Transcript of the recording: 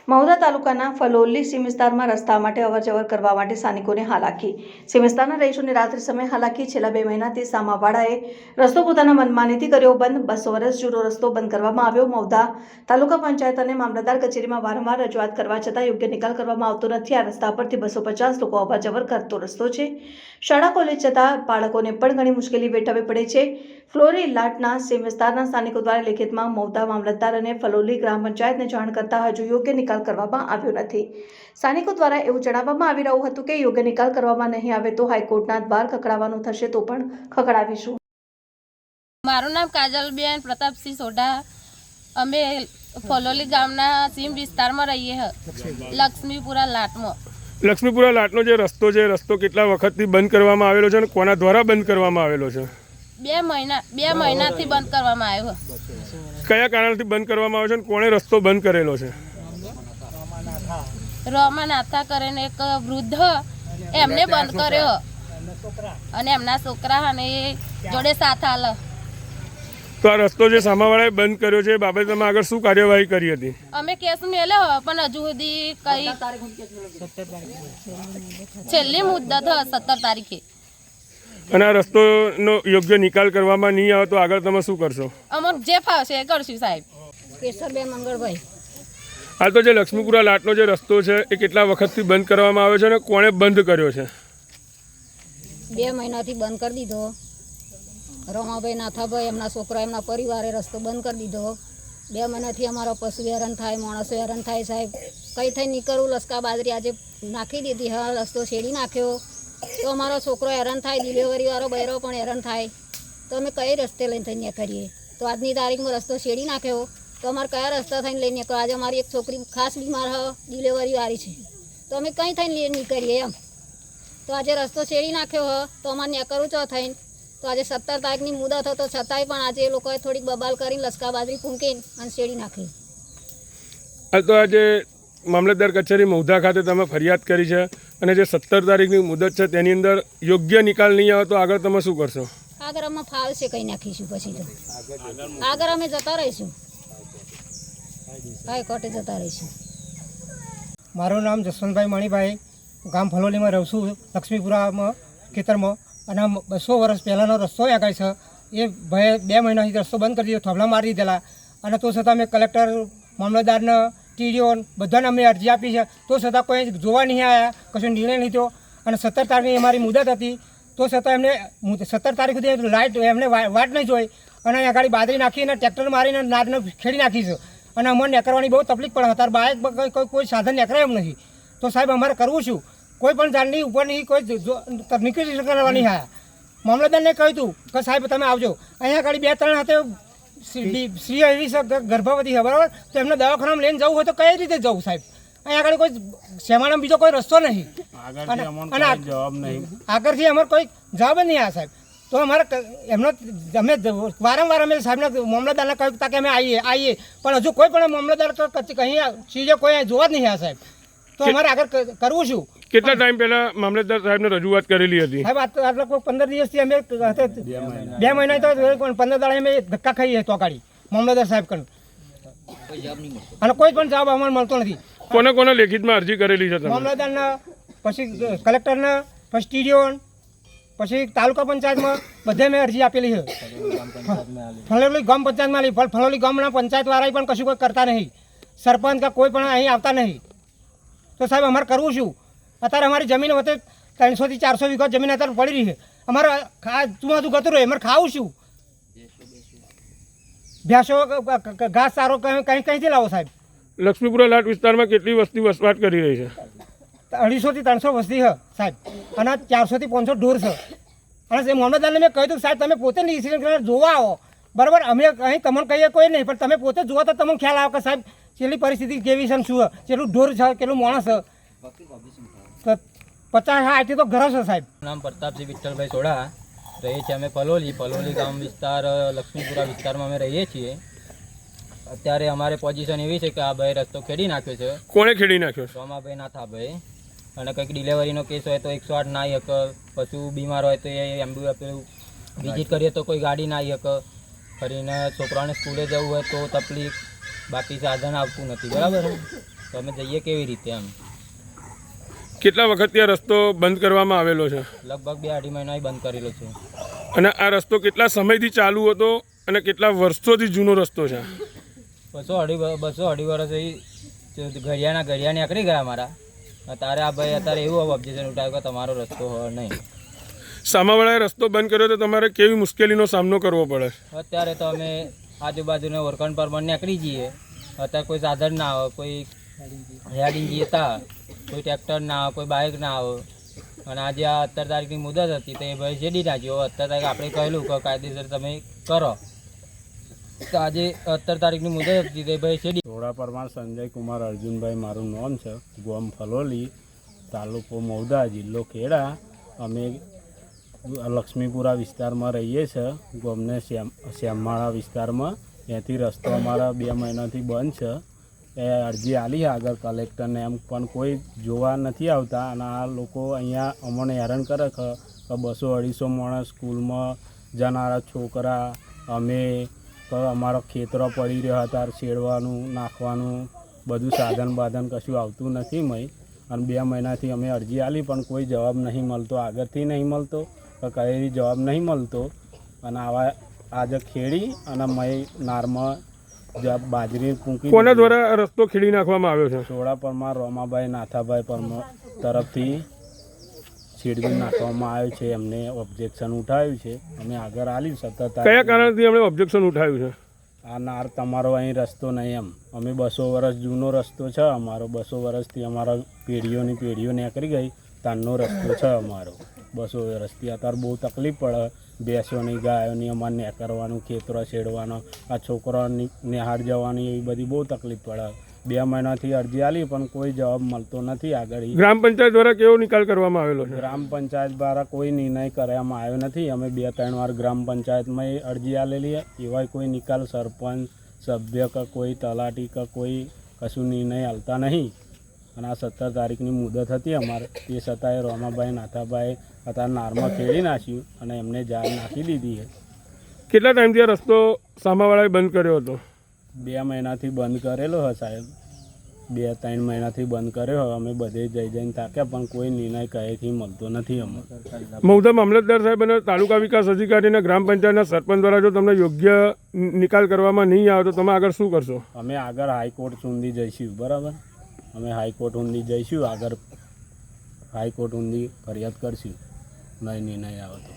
મહુધા તાલુકાના ફલોલી સીમ વિસ્તારમાં રસ્તા માટે અવરજવર કરવા માટે સ્થાનિકોને હાલાકી। સીમ વિસ્તારના રહીશોને રાત્રિ સમયે હાલાકી। છેલ્લા 2 મહિનાથી સામાવાડાએ રસ્તો પોતાના મનમાનીથી કર્યો બંધ। 200 વર્ષ જૂનો રસ્તો બંધ કરવામાં આવ્યો। મહુધા તાલુકા પંચાયત અને મામલતદાર કચેરીમાં વારંવાર રજૂઆત કરવા છતાં યોગ્ય નિકાલ કરવામાં આવતો નથી। આ રસ્તા પરથી 250 લોકો અવરજવર કરતો રસ્તો છે। શાળા કોલેજ જતા બાળકોને પણ ઘણી મુશ્કેલી વેઠવી પડે છે। ફ્લોરી લાટના સીમ વિસ્તારના સ્થાનિકો દ્વારા લેખિતમાં મહુધા મામલતદાર અને ફલોલી ગ્રામ પંચાયતને જાણ કરતા હજુ યોગ્ય નિકાલ કરવામાં આવ્યો નથી। સ્થાનિકો દ્વારા એવું જણાવવામાં આવી રહ્યું હતું કે યોગ્ય નિકાલ કરવામાં નહીં આવે તો હાઈકોર્ટના દ્વાર ખખડાવવાનું થશે તો પણ ખખડાવીશું। મારું નામ કાજલબેન પ્રતાપસિંહ સોઢા। અમે ફલોલી ગામના સીમ વિસ્તારમાં રહીએ છીએ, લક્ષ્મીપુરા લાટમાં। લક્ષ્મીપુરા લાટનો જે રસ્તો છે, રસ્તો કેટલા વખતથી બંધ કરવામાં આવેલો છે અને કોના દ્વારા બંધ કરવામાં આવેલો છે? 2 મહિનાથી બંધ કરવામાં આવ્યો। કયા કારણથી બંધ કરવામાં આવ્યો છે અને કોણે રસ્તો બંધ કરેલો છે? રોમાનાથા કરીને એક વૃદ્ધ એમને બંધ કર્યો અને એમના છોકરા અને જોડે સાથ આલે। તો આ રસ્તો જે સામાવાળાએ બંધ કર્યો છે એ બાબતે તમે આગળ શું કાર્યવાહી કરી હતી? અમે કેસ મેલ્યો પણ હજુ સુધી કઈ છેલ્લી મુદત 17 તારીખે। અને આ રસ્તોનો યોગ્ય નિકાલ કરવામાં નહીં આવે તો આગળ તમે શું કરશો? અમને જે ફાવશે એ કરશું સાહેબ। કેશરબેન મંગળભાઈ। હાલ તો જે લક્ષ્મીપુરા લાટનો જે રસ્તો છે એ કેટલા વખતથી બંધ કરવામાં આવ્યો છે અને કોણે બંધ કર્યો છે? 2 મહિનાથી બંધ કરી દીધો। રમાભાઈ નાથાભાઈ એમના છોકરા એમના પરિવારે રસ્તો બંધ કરી દીધો। 2 મહિનાથી અમારો પશુ હેરાન થાય, માણસો હેરાન થાય સાહેબ। કઈ થઈ નીકળવું લસકા બાજરી આજે નાખી દીધી, હા રસ્તો શેડી નાખ્યો તો અમારો છોકરો હેરાન થાય, ડિલિવરી વાળો બૈરો પણ હેરાન થાય તો અમે કઈ રસ્તે લઈને થઈને કરીએ? તો આજની તારીખમાં રસ્તો શેડી નાખ્યો તો અમારે કયા રસ્તા થઈને લઈને નીકળો? આજે અમારી એક છોકરી ખાસ બીમાર હ, ડિલિવરી વાળી છે તો અમે કંઈ થઈને નીકળીએ એમ? તો આજે રસ્તો શેડી નાખ્યો હ તો અમારે નીકળવું ચો થઈને તો આજે 17 તારીખની મુદત હતો છતાંય પણ આજે એ લોકોએ થોડીક બબાલ કરીને લસકા બાજરી ફૂંકીને અને શેડી નાખી। હાલ તો આજે મામલતદાર કચેરી મહુધા ખાતે તમે ફરિયાદ કરી છે અને જે 17 તારીખની મુદત છે તેની અંદર યોગ્ય નિકાલ નહીં આવે તો આગળ તમે શું કરશો? આગળ અમે ફાવશે કંઈ નાખીશું, પછી તો આગળ અમે જતા રહીશું, હાઈકોર્ટે જતા રહીશું। મારું નામ જસવંતભાઈ મણિભાઈ, ગામ ફલોલીમાં રહું છું, લક્ષ્મીપુરામાં ખેતરમાં। અને 200 વર્ષ પહેલાંનો રસ્તો આગળ છે એ ભાઈ 2 મહિનાથી રસ્તો બંધ કરી દીધો, થોભલા મારી દીધેલા અને તો છતાં અમે કલેક્ટર, મામલતદારને, ટીડીઓ બધાને અમે અરજી આપી છે તો છતાં કોઈ જોવા નહીં આવ્યા, કશો નિર્ણય લીધો। અને 17 તારીખની અમારી મુદત હતી તો છતાં એમને 17 તારીખ સુધી લાઇટ એમને વાટ નહીં જોઈ અને અહીંયા ગાડી બાદરી નાખીને ટ્રેક્ટર મારીને નાદને ખેડી નાખી છે અને અમને નીકળવાની બહુ તકલીફ પડે। અત્યારે બાઇક કોઈ સાધન નીકળે એમ નથી તો સાહેબ અમારે કરવું શું? કોઈ પણ જાણની ઉપરની કોઈ નીકળી કરવાની હા મામલતદારને કહ્યું હતું કે સાહેબ તમે આવજો। અહીંયા ગાડી 2-3 હાથે સ્ત્રી એવી ગર્ભવતી છે બરાબર, તો એમને દવાખાનામાં લઈને જવું હોય તો કઈ રીતે જવું સાહેબ? અહીંયા આગળ કોઈ શેમાનો બીજો કોઈ રસ્તો નહીં અને આગળથી અમારે કોઈ જવાબ જ નહીં આ સાહેબ। તો અમારે એમનો અમે વારંવાર અમે સાહેબને મામલતદારને કહ્યું કે અમે આવીએ પણ હજુ કોઈ પણ મામલતદાર કંઈ ચીજો કોઈ જોવા જ નહીં આ સાહેબ। તો અમારે આગળ કરવું શું? કેટલા ટાઈમ પહેલા મામલતદાર સાહેબને રજૂઆત કરેલી હતી? સાહેબ આટલા કોઈ 15 દિવસથી અમે 2 મહિના તો 15 દાડા અમે ધક્કા ખાઈએ તો ગાડી મામલતદાર સાહેબ કણ અને કોઈ પણ જવાબ અમને મળતો નથી। કોને લેખિતમાં અરજી કરેલી છે? મામલતદારના, પછી કલેક્ટરને, પછી ટીડીઓ, પછી તાલુકા પંચાયતમાં બધે મેં અરજી આપેલી છે। ફલોલી ગામ પંચાયતમાં આવી, ફલોલી ગામના પંચાયતવાળા પણ કશું કોઈ કરતા નહીં, સરપંચ કે કોઈ પણ અહીં આવતા નહીં। તો સાહેબ અમારે કરવું શું? અત્યારે અમારી જમીન વચ્ચે 300 થી 400 વીઘા જમીન અત્યારે પડી રહી છે, અમારે ચુમાતું ગતું રહે, અમારે ખાવું શું? ભેંસો ઘાસ સારો કંઈથી લાવો સાહેબ? લક્ષ્મીપુરા લાટ વિસ્તારમાં કેટલી વસ્તી વસવાટ કરી રહી છે? 250 થી 300 વસ્તી છે સાહેબ અને 400 થી 500 ઢોર છે। અને મામલતદારને મેં કહ્યું હતું સાહેબ તમે પોતે ડિસિઝન જોવા આવો બરાબર, અમે અહીં તમને કહીએ કોઈ નહીં પણ તમે પોતે જોવા તો તમને ખ્યાલ આવે કે સાહેબ છેલ્લી પરિસ્થિતિ કેવી છે, શું કેટલું ઢોર છે, કેટલું માણસ છે। 50-60 તો ઘર છે સાહેબ। નામ પ્રતાપસિંહ વિઠ્ઠલભાઈ સોઢા, રહીએ છીએ અમે ફલોલી ગામ વિસ્તાર લક્ષ્મીપુરા વિસ્તારમાં અમે રહીએ છીએ। અત્યારે અમારે પોઝિશન એવી છે કે આ ભાઈ રસ્તો ખેડી નાખ્યો છે। કોણે ખેડી નાખ્યો? રોમાભાઈ નાથાભાઈ। અને કંઈક ડિલિવરીનો કેસ હોય તો 108 ના આવી શકે, પશુ બીમાર હોય તો એ એમ્બ્યુલન્સ પેલું વિઝિટ કરીએ તો કોઈ ગાડી ના આવી શકે, ફરીને છોકરાને સ્કૂલે જવું હોય તો તકલીફ, બાકી સાધન આવતું નથી બરાબર। તો અમે જઈએ કેવી રીતે એમ. કેટલા વખતથી આ રસ્તો બંધ કરવામાં આવેલો છે? લગભગ 2-2.5 મહિના બંધ કરેલો છે. અને આ રસ્તો કેટલા સમયથી ચાલુ હતો અને કેટલા વર્ષોથી જૂનો રસ્તો છે? 200-2.5 વર્ષથી ઘડિયા નીકળી ગયા અમારા. અત્યારે આ ભાઈ અત્યારે એવું ઓબ્જેક્શન ઉઠાવ્યું કે તમારો રસ્તો હોય નહીં. સામાવાળાએ રસ્તો બંધ કર્યો તો તમારે કેવી મુશ્કેલીનો સામનો કરવો પડે? અત્યારે તો અમે આજુબાજુના ઓરકણ પર નીકળી જઈએ. અત્યારે કોઈ સાધન ના આવે, કોઈ હેડીને જઈએ તા, કોઈ ટ્રેક્ટર ના આવે, કોઈ બાઇક ના આવે. અને આજે આ 17 તારીખની મુદત હતી તો એ ભાઈ છેડી નાખ્યો. 17 તારીખ આપણે કહેલું કે કાયદેસર તમે કરો, તો આજે 17 તારીખની મુદત હતી તે ભાઈ છેડી. સોડા પરમાર સંજય કુમાર અર્જુનભાઈ મારું નામ છે. ગામ ફલોલી, તાલુકો મૌદા, જિલ્લો ખેડા. અમે લક્ષ્મીપુરા વિસ્તારમાં રહીએ છીએ. ગામને શ્યામમાળા વિસ્તારમાં. ત્યાંથી રસ્તો અમારા 2 મહિનાથી બંધ છે. એ અરજી આલી આગળ કલેક્ટરને, એમ પણ કોઈ જોવા નથી આવતા. અને આ લોકો અહીંયા અમને હેરાન કરે કે 200-250 માણસ સ્કૂલમાં જનારા છોકરા, અમે અમારો ખેતરો પડી રહ્યા હતા, છેડવાનું નાખવાનું બધું સાધન બાધન કશું આવતું નથી મય. અને 2 મહિનાથી અમે અરજી આલી પણ કોઈ જવાબ નહીં મળતો, આગળથી નહીં મળતો, તો કઈ જવાબ નહીં મળતો. અને આવા આજે ખેડી અને મય નારમાં બાજરી પૂંકી. કોના દ્વારા આ રસ્તો ખેડી નાખવામાં આવ્યો છે? સોડા પરમાર રોમાભાઈ નાથાભાઈ પરમાર તરફથી છેડવી નાખવામાં આવ્યો છે. એમને ઓબ્જેક્શન ઉઠાવ્યું છે. અમે આગળ આલ્યું 17 કયા કારણથી એમણે ઓબ્જેક્શન ઉઠાવ્યું છે? આ નાર તમારો અહીં રસ્તો નહીં એમ. અમે 200 વર્ષ જૂનો રસ્તો છે અમારો. 200 વર્ષથી અમારા પેઢીઓની પેઢીઓ નીકળી ગઈ તારનો રસ્તો છે અમારો. 200 વર્ષથી અત્યારે બહુ તકલીફ પડે. ભેંસોની ગાયોની અમારે નેકરવાનું, ખેતરો છેડવાનો, આ છોકરાઓની નિહાળ જવાની, એવી બધી બહુ તકલીફ પડે. 2 મહિનાથી અરજી આલી પણ કોઈ જવાબ મળતો નથી આગળ. ગ્રામ પંચાયત દ્વારા કેવો નિકાલ કરવામાં આવેલો છે? ગ્રામ પંચાયત દ્વારા કોઈ નિર્ણય કરવામાં આવ્યો નથી. અમે 2-3 વાર ગ્રામ પંચાયતમાં અરજી આલેલી, એવા કોઈ નિકાલ સરપંચ સભ્ય કે કોઈ તલાટી કે કોઈ કશું નિર્ણય હાલતા નહીં. અને આ 17 તારીખની મુદત હતી અમારે, તે છતાંય રોમાભાઈ નાથાભાઈ અત્યારે નારમાં ખેડી નાખ્યું અને એમને જાળ નાખી દીધી છે. કેટલા ટાઈમથી આ રસ્તો સામાવાળાએ બંધ કર્યો હતો? 2 મહિનાથી બંધ કરેલો હોય સાહેબ. 2-3 મહિનાથી બંધ કર્યો હોય. અમે બધે જઈને થાક્યા પણ કોઈ નિર્ણય કહેથી મળતો નથી અમને. મૌદા મામલતદાર સાહેબ અને તાલુકા વિકાસ અધિકારી અને ગ્રામ પંચાયતના સરપંચ દ્વારા જો તમને યોગ્ય નિકાલ કરવામાં નહીં આવે તો તમે આગળ શું કરશો? અમે આગળ હાઈકોર્ટ સુધી જઈશું. બરાબર, અમે હાઈકોર્ટ સુધી જઈશું. આગળ હાઈકોર્ટ સુધી ફરિયાદ કરશું નહીં નિર્ણય આવે તો.